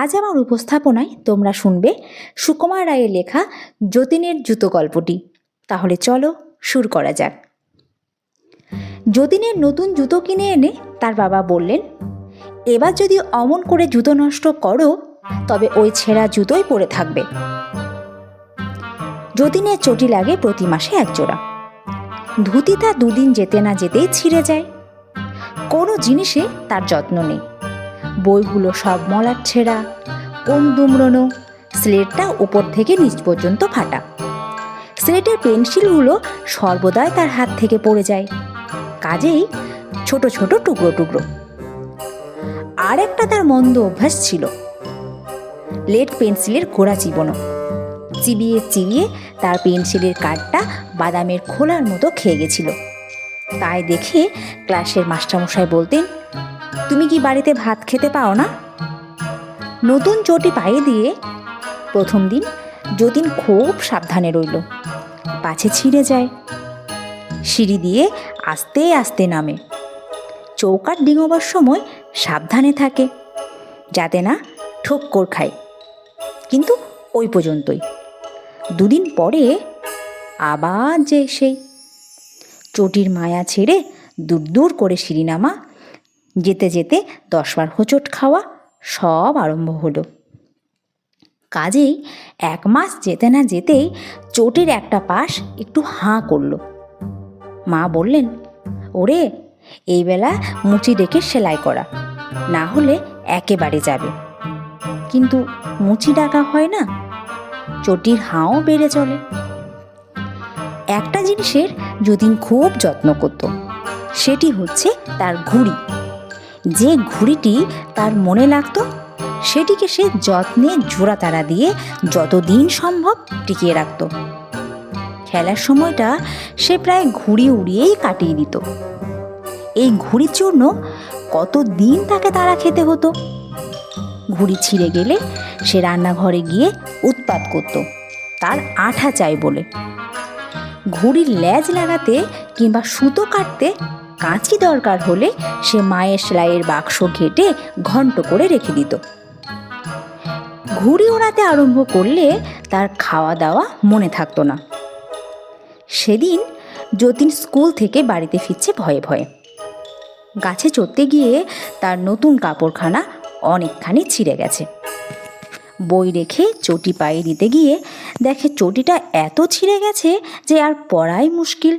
আজ আমার উপস্থাপনায় তোমরা শুনবে সুকুমার রায়ের লেখা যতীনের জুতো গল্পটি। তাহলে চলো শুরু করা যাক। যতীনের নতুন জুতো কিনে এনে তার বাবা বললেন, এবার যদি অমন করে জুতো নষ্ট করো তবে ওই ছেঁড়া জুতোই পরে থাকবে। যতীনের চটি লাগে প্রতি মাসে এক জোড়া। ধুতিটা দুদিন যেতে না যেতেই ছিঁড়ে যায়। কোনো জিনিসে তার যত্ন নেই। বইগুলো সব মলাট ছেঁড়া, কোন দুমড়নো, স্লেটটা উপর থেকে নিচ পর্যন্ত ফাটা। স্লেটের পেন্সিলগুলো সর্বদাই তার হাত থেকে পড়ে যায়, কাজেই ছোট ছোট টুকরো টুকরো। আর একটা তার মন্দ অভ্যাস ছিল, লেড পেন্সিলের গোড়া চিবোনো। চিবিয়ে চিবিয়ে তার পেন্সিলের কাঠটা বাদামের খোলার মতো খেয়ে গেছিল। তাই দেখে ক্লাসের মাস্টারমশাই বলতেন, তুমি কি বাড়িতে ভাত খেতে পাও না? নতুন চটি পায়ে দিয়ে প্রথম দিন যতীন খুব সাবধানে রইল, পাছে ছিঁড়ে যায়। সিঁড়ি দিয়ে আস্তে আস্তে নামে, চৌকাঠ ডিঙোবার সময় সাবধানে থাকে যাতে না ঠোক্কর খায়, কিন্তু ওই পর্যন্তই। দুদিন পরে আবার যে সেই চটির মায়া ছেড়ে দূর দূর করে সিঁড়ি নামা, যেতে যেতে 10 বার হোঁচট খাওয়া সব আরম্ভ হলো। কাজেই 1 মাস যেতে না যেতেই চটির একটা পাশ একটু হাঁ করল। মা বললেন, ওরে এই বেলা মুচি ডেকে সেলাই করা, না হলে একেবারে যাবে। কিন্তু মুচি ডাকা হয় না, চটির হাঁও বেড়ে চলে। একটা জিনিসের যতীন খুব যত্ন করত, সেটি হচ্ছে তার ঘুড়ি। যে ঘুড়িটি তার মনে লাগতো সেটিকে সে যত্নে জোড়া তারা দিয়ে যতদিন সম্ভব টিকিয়ে রাখত। খেলার সময়টা সে প্রায় ঘুড়ি উড়িয়েই কাটিয়ে দিত। এই ঘুড়ির জন্য কতদিন তাকে তারা খেতে হতো। ঘুড়ি ছিঁড়ে গেলে সে রান্নাঘরে গিয়ে উৎপাত করত, তার আঠা চাই বলে। ঘুড়ির লেজ লাগাতে কিংবা সুতো কাটতে কাঁচি দরকার হলে সে মায়ের সেলাইয়ের বাক্স ঘেটে ঘন্ট করে রেখে দিত। ঘুড়ি ওড়াতে আরম্ভ করলে তার খাওয়া দাওয়া মনে থাকতো না। সেদিন যতীন স্কুল থেকে বাড়িতে ফিরছে ভয়ে ভয়ে। গাছে চড়তে গিয়ে তার নতুন কাপড়খানা অনেকখানি ছিঁড়ে গেছে। বই রেখে চটি পায়ে দিতে গিয়ে দেখে চটিটা এত ছিঁড়ে গেছে যে আর পরাই মুশকিল।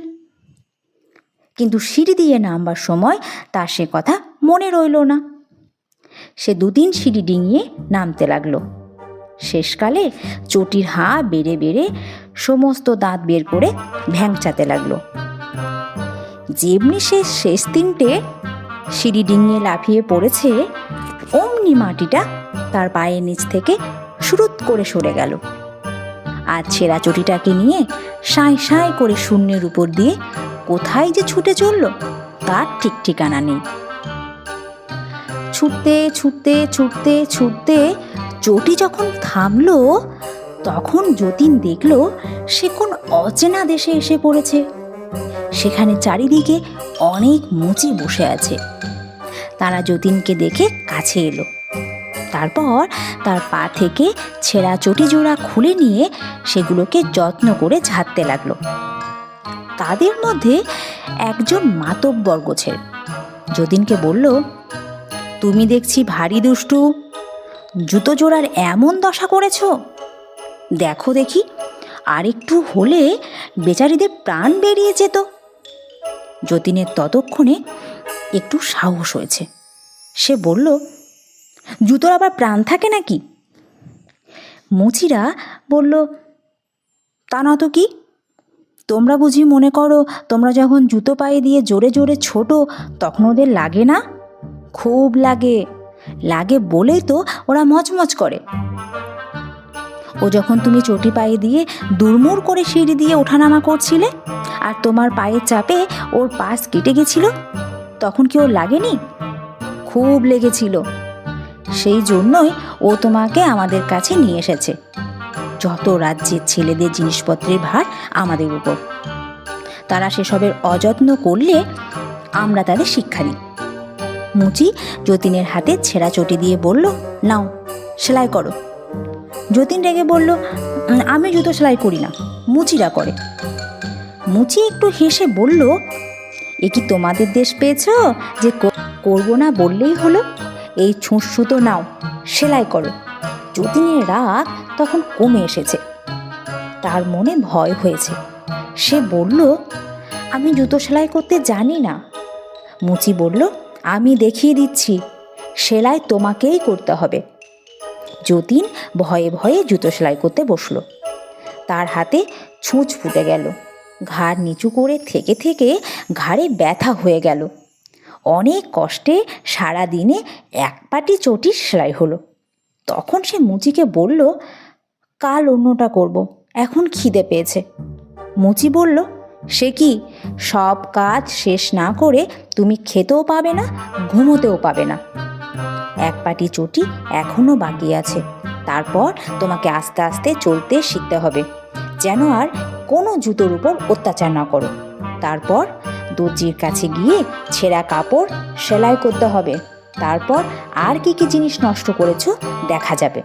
কিন্তু সিঁড়ি দিয়ে নামবার সময় তার সে কথা মনে রইল না। সে 2-3 সিঁড়ি ডিঙিয়ে নামতে লাগলো। শেষকালে চটির হাঁ বেড়ে বেড়ে সমস্ত দাঁত বের করে ভ্যাংচাতে লাগলো। যেমনি সে শেষ 3টে সিঁড়ি ডিঙিয়ে লাফিয়ে পড়েছে, অমনি মাটিটা তার পায়ের নিচ থেকে সুরুত করে সরে গেল। আর ছেঁড়া চটিটাকে নিয়ে সাঁই সাঁই করে শূন্যের উপর দিয়ে কোথায় যে ছুটে চলল তার ঠিক ঠিকানা নেই। ছুটতে ছুটতে ছুটতে ছুটতে চটি যখন থামলো, তখন যতীন দেখল সে কোন অচেনা দেশে এসে পড়েছে। সেখানে চারিদিকে অনেক মুচি বসে আছে। তারা যতীনকে দেখে কাছে এলো। তারপর তার পা থেকে ছেঁড়া চটি জোড়া খুলে নিয়ে সেগুলোকে যত্ন করে ঝাড়তে লাগলো। তাদের মধ্যে একজন মাতব্বর গোছের যতীনকে বলল, তুমি দেখছি ভারী দুষ্টু, জুতো জোড়ার এমন দশা করেছ। দেখো দেখি, আর একটু হলে বেচারিদের প্রাণ বেরিয়ে যেত। যতীনের ততক্ষণে একটু সাহস হয়েছে। সে বলল, জুতোর আবার প্রাণ থাকে নাকি? মুচিরা বলল, তা না তো কি, তোমরা বুঝি মনে করো তোমরা যখন জুতো পায়ে দিয়ে জোরে জোরে ছোটো তখন ওদের লাগে না? খুব লাগে, লাগে বলেই তো ওরা মচমচ করে। ও যখন তুমি চটি পায়ে দিয়ে দুরমুর করে সিঁড়ি দিয়ে ওঠানামা করছিলে আর তোমার পায়ের চাপে ওর পাশ কেটে গেছিল, তখন কি ওর লাগেনি? খুব লেগেছিল। সেই জন্যই ও তোমাকে আমাদের কাছে নিয়ে এসেছে। যত রাজ্যের ছেলেদের জিনিসপত্রের ভার আমাদের উপর। তারা সেসবের অযত্ন করলে আমরা তাদের শিক্ষা দিই। মুচি যতীনের হাতে ছেঁড়া চটি দিয়ে বলল, নাও সেলাই করো। যতীন রেগে বলল, আমি জুতো সেলাই করি না, মুচিরা করে। মুচি একটু হেসে বলল, এ কি তোমাদের দেশ পেয়েছ যে করবো না বললেই হলো? এই ছুঁচ সুতো নাও, সেলাই করো। যতীনের রাগ তখন কমে এসেছে, তার মনে ভয় হয়েছে। সে বলল, আমি জুতো সেলাই করতে জানি না। মুচি বলল, আমি দেখিয়ে দিচ্ছি, সেলাই তোমাকেই করতে হবে। যতীন ভয়ে ভয়ে জুতো সেলাই করতে বসল। তার হাতে ছুঁচ ফুটে গেল, ঘাড় নিচু করে থেকে থেকে ঘাড়ে ব্যথা হয়ে গেল। অনেক কষ্টে সারা দিনে এক পাটি চটি সেলাই হলো। তখন সে মুচিকে বলল, কাল অন্যটা করব, এখন খিদে পেয়েছে। মুচি বলল, সে কি, সব কাজ শেষ না করে তুমি খেতেও পাবে না, ঘুমোতেও পাবে না। এক পাটি চটি এখনও বাকি আছে, তারপর তোমাকে আস্তে আস্তে চলতে শিখতে হবে, যেন আর কোনো জুতোর উপর অত্যাচার না করো। তারপর দর্জির কাছে গিয়ে ছেঁড়া কাপড় সেলাই করতে হবে। তারপর আর কি কি জিনিস নষ্ট করেছো দেখা যাবে।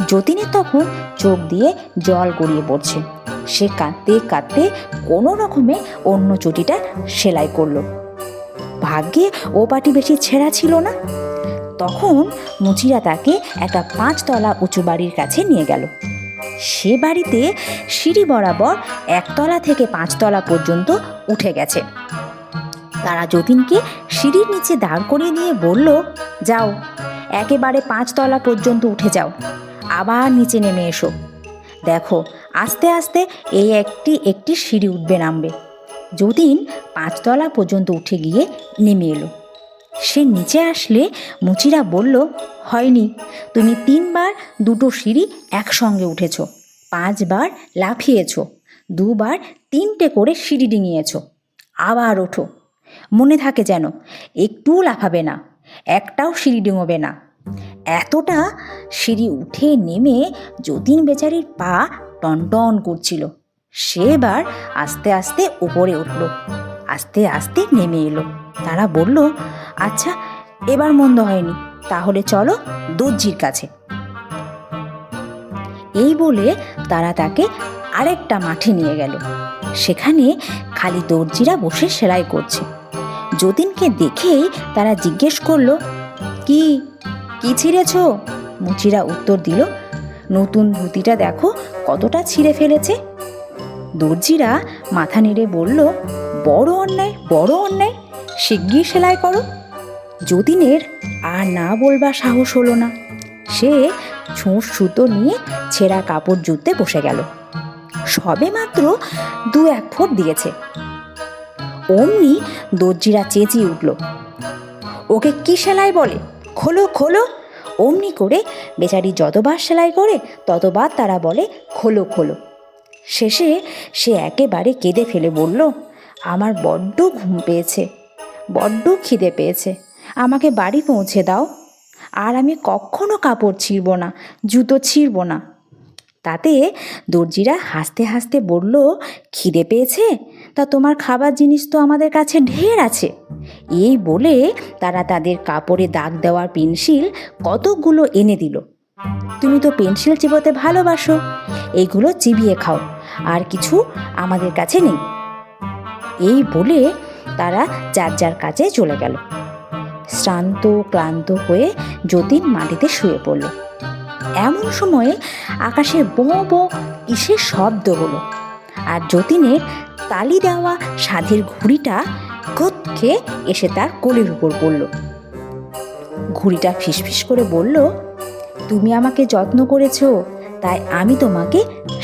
যতীনের তখন চোখ দিয়ে জল গড়িয়ে পড়ছে। সে কাঁদতে কাঁদতে কোনো রকমে অন্য চটিটা সেলাই করলো। ভাগ্যে ও পাটি বেশি ছেঁড়া ছিল না। তখন মুচিরা তাকে একটা 5 তলা উঁচু বাড়ির কাছে নিয়ে গেল। সে বাড়িতে সিঁড়ি বরাবর 1 তলা থেকে 5 তলা পর্যন্ত উঠে গেছে। তারা যতীনকে সিঁড়ির নিচে দাঁড় করিয়ে দিয়ে বলল, যাও, একেবারে 5 তলা পর্যন্ত উঠে যাও, আবার নিচে নেমে এসো। দেখো, আস্তে আস্তে এই একটি একটি সিঁড়ি উঠবে নামবে। যতীন 5 তলা পর্যন্ত উঠে গিয়ে নেমে এলো। সে নিচে আসলে মুচিরা বলল, হয়নি, তুমি 3 বার 2টো সিঁড়ি একসঙ্গে উঠেছ, 5 বার লাফিয়েছ, 2 বার 3টে করে সিঁড়ি ডিঙিয়েছ। আবার ওঠো, মনে থাকে যেন, একটুও লাফাবে না, একটাও সিঁড়ি ডিঙোবে না। এতটা সিঁড়ি উঠে নেমে যতীন বেচারির পা টনটন করছিল। সে এবার আস্তে আস্তে উপরে উঠল, আস্তে আস্তে নেমে এলো। তারা বলল, আচ্ছা, এবার মন্দ হয়নি, তাহলে চলো দর্জির কাছে। এই বলে তারা তাকে আরেকটা মাঠে নিয়ে গেল। সেখানে খালি দর্জিরা বসে সেলাই করছে। যতীনকে দেখেই তারা জিজ্ঞেস করলো, কি কি ছিঁড়েছ? মুচিরা উত্তর দিল, নতুন ধুতিটা দেখো কতটা ছিঁড়ে ফেলেছে। দর্জিরা মাথা নেড়ে বলল, বড় অন্যায়, বড় অন্যায়, শিগগির সেলাই করো। যতীনের আর না বলবার সাহস হলো না। সে ছুঁচ সুতো নিয়ে ছেঁড়া কাপড় জুততে বসে গেল। সবে মাত্র 2-1 ফোঁট দিয়েছে, অমনি দর্জিরা চেঁচিয়ে উঠল, ওকে কি সেলাই বলে, খোলো খোলো। অমনি করে বেচারি যতবার সেলাই করে ততবার তারা বলে, খোলো খোলো। শেষে সে একেবারে কেঁদে ফেলে বলল, আমার বড্ড ঘুম পেয়েছে, বড্ড খিদে পেয়েছে, আমাকে বাড়ি পৌঁছে দাও, আর আমি কখনো কাপড় ছিঁড়ব না, জুতো ছিঁড়ব না। তাতে দর্জিরা হাসতে হাসতে বলল, খিদে পেয়েছে, তা তোমার খাবার জিনিস তো আমাদের কাছে ঢের আছে। এই বলে তারা তাদের কাপড়ে দাগ দেওয়ার পেন্সিল কতকগুলো এনে দিল। তুমি তো পেন্সিল চিবোতে ভালোবাসো, এইগুলো চিবিয়ে খাও, আর কিছু আমাদের কাছে নেই। এই বলে তারা যার যার কাজে চলে গেল। শ্রান্ত ক্লান্ত হয়ে যতীন মাটিতে শুয়ে পড়ল। এমন সময়ে আকাশে বঁ বঁ কিসের শব্দ হলো, আর যতীনের তালি দেওয়া সাধের ঘুড়িটা খোঁত খেয়ে এসে তার কোলের উপর পড়ল। ঘুড়িটা ফিসফিস করে বলল, তুমি আমাকে যত্ন করেছ, তাই আমি তোমাকে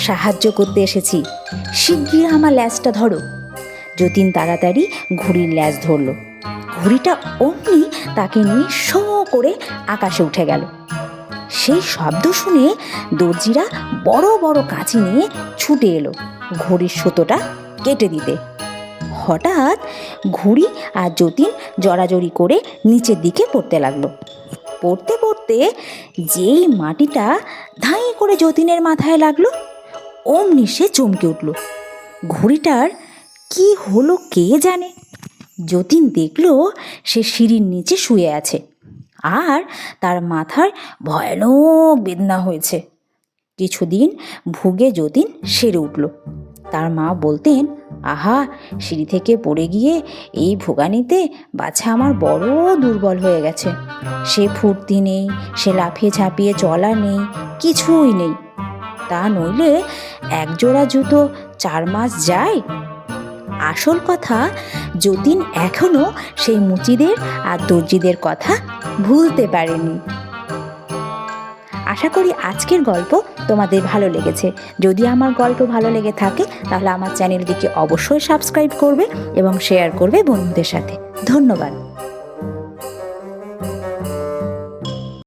সাহায্য করতে এসেছি, শিগগির আমার ল্যাজটা ধরো। যতীন তাড়াতাড়ি ঘুড়ির ল্যাজ ধরল। ঘুড়িটা অমনি তাকে নিয়ে শো করে আকাশে উঠে গেল। সেই শব্দ শুনে দর্জিরা বড় বড় কাঁচি নিয়ে ছুটে এলো ঘুড়ির সুতোটা কেটে দিতে। হঠাৎ ঘুড়ি আর যতীন জড়াজড়ি করে নিচের দিকে পড়তে লাগলো। পড়তে পড়তে যেই মাটিটা ধাঁই করে যতীনের মাথায় লাগলো, অমনি সে চমকে উঠল। ঘুড়িটার কি হলো কে জানে। যতীন দেখল সে সিঁড়ির নিচে শুয়ে আছে, আর তার মাথায় ভয়ানক বেদনা হয়েছে। কিছুদিন ভুগে যতীন সেরে উঠল। তার মা বলতেন, আহা, সিঁড়ি থেকে পড়ে গিয়ে এই ভোগানিতে বাছা আমার বড় দুর্বল হয়ে গেছে। সে ফুর্তি নেই, সে লাফিয়ে ঝাঁপিয়ে চলা নেই, কিছুই নেই। তা নইলে একজোড়া জুতো 4 মাস যায়। আসল কথা, যতীন এখনো সেই মুচিদের আর দর্জিদের কথা ভুলতে পারেনি। আশা করি আজকের গল্প তোমাদের ভালো লেগেছে। যদি আমার গল্প ভালো লেগে থাকে তাহলে আমার চ্যানেলটিকে অবশ্যই সাবস্ক্রাইব করবে এবং শেয়ার করবে বন্ধুদের সাথে। ধন্যবাদ।